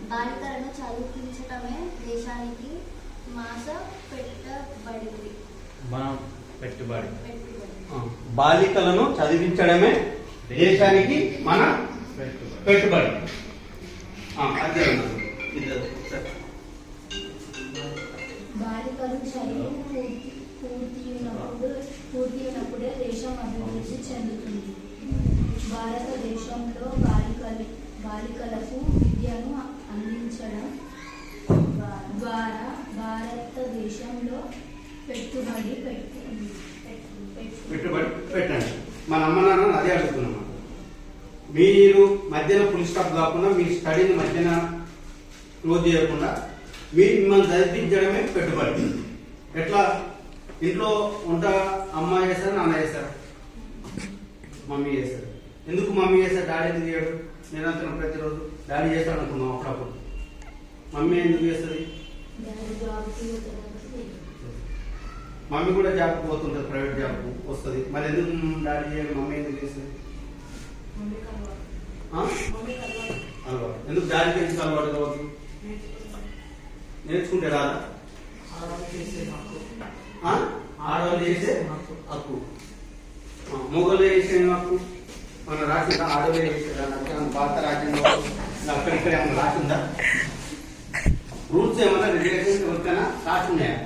బాలికలను చదివించటమే దేశానికి మాస పెట్టుబడి. బాలికలను చదివించడమే దేశానికి మన పెట్టుబడి. బాలికలు చదువు పూర్తినప్పుడే దేశం అభివృద్ధి చెందుతుంది. భారతదేశంలో బాలికలకు విద్యను అందించడం ద్వారా భారతదేశంలో పెట్టుబడి పెట్టండి. మన అమ్మ నాన్న అదే అడుగుతున్నాం. మీరు మధ్యన ఫుల్ స్టాప్ కాకుండా మీ స్టడీని మధ్యన క్లోజ్ చేయకుండా మీరు మిమ్మల్ని చదివించడమే పెట్టుబడి. ఎట్లా? ఇంట్లో వంట అమ్మ చేస్తారు, నాన్న చేస్తారు, మమ్మీ చేస్తారు. ఎందుకు మమ్మీ చేస్తారు, డాడీ ఎందుకు చేయడు? నిరంతరం ప్రతిరోజు డాడీ చేస్తాడు అనుకున్నాం. అప్పుడప్పుడు మమ్మీ ఎందుకు చేస్తుంది? మమ్మీ కూడా జాబ్కి పోతుంటుంది, ప్రైవేట్ జాబ్ వస్తుంది. మరి ఎందుకు డాడీ చేయడు, మమ్మీ ఎందుకు చేస్తుంది? అలవాటు. ఎందుకు డాడీకి ఎందుకు అలవాటు కావద్దు? నేర్చుకుంటే రాదా? ఆడవాళ్ళు చేసే హక్కు, మొగలు చేసే హక్కు మన రాసిందా? ఆడవాళ్ళు చేసే భారత రాజ్యాంగంలో అక్కడిక్కడ ఏమైనా రాసిందా? రూల్స్ ఏమన్నా రెగ్యులేషన్స్ ఎవరికైనా రాసి ఉన్నాయా?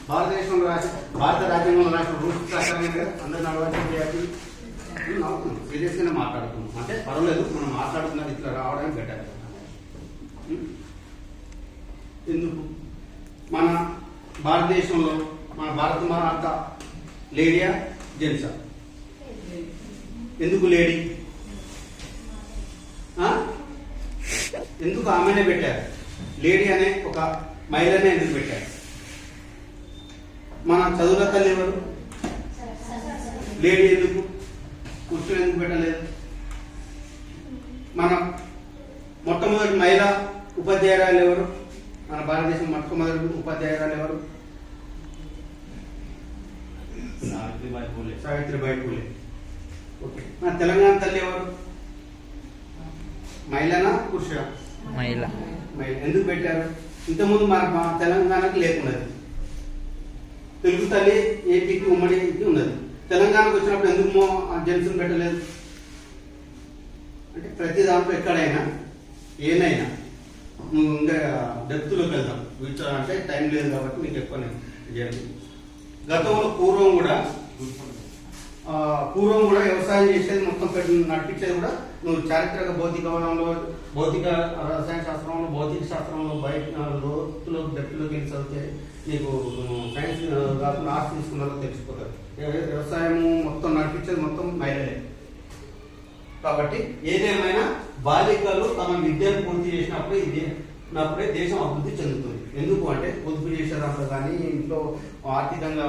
భారతదేశంలో రాసి భారత రాజ్యాంగంలో రాసిన రూల్స్ ప్రకారం అందరు నడవాల్సిన చేయాలి. సీరియస్ గానే మాట్లాడుతున్నాం అంటే పర్వాలేదు, మనం మాట్లాడుతున్నది ఇట్లా రావడానికి బెటర్. ఎందుకు మన భారతదేశంలో మన భారత మాత లేడీయా జెంట్సా? ఎందుకు లేడీ? ఎందుకు ఆమెనే పెట్టారు? లేడీ అనే ఒక మహిళనే ఎందుకు పెట్టారు? మన చదువుల తల్లి ఎవరు? లేడీ. ఎందుకు పురుషులు ఎందుకు పెట్టలేదు? మన మొట్టమొదటి మహిళా ఉపాధ్యాయురాలు ఎవరు? మన భారతదేశం మొట్టమొదటి ఉపాధ్యాయురాలు ఎవరు? సావిత్రిబాయి పూలే. ఓకే. మన తెలంగాణ తల్లి ఎవరు? మహిళనా పురుషుడా? మహిళ. ఎందుకు పెట్టారు? ఇంతకుముందు మన తెలంగాణకి లేకున్నది. తెలుగు తల్లి ఏపీకి ఉమ్మడికి ఉన్నది. తెలంగాణకు వచ్చినప్పుడు ఎందుకు జెంట్స్ని పెట్టలేదు? అంటే ప్రతి దాంట్లో ఎక్కడైనా ఏనైనా నువ్వు ఇంకా డెప్త్లోకి వెళ్దాం. అంటే టైం లేదు కాబట్టి నీకు ఎక్కువ చేయాలి. గతంలో పూర్వం కూడా వ్యవసాయం చేసేది మొత్తం నడిపించేది కూడా నువ్వు చారిత్రక భౌతిక రసాయన శాస్త్రంలో, భౌతిక శాస్త్రంలో బయట లోతులో డెప్త్లోకి వెళ్ళి చదివితే నీకు సైన్స్ కాకుండా ఆర్ట్స్ తీసుకున్నారో తెలిసిపోతారు. వ్యవసాయము మొత్తం నడిపించేది మొత్తం మహిళలే. కాబట్టి ఏదేమైనా బాలికలు తమ విద్యను పూర్తి చేసినప్పుడే దేశం అభివృద్ధి చెందుతుంది. ఎందుకు అంటే పొదుపు చేసే దాంట్లో కానీ ఇంట్లో ఆర్థికంగా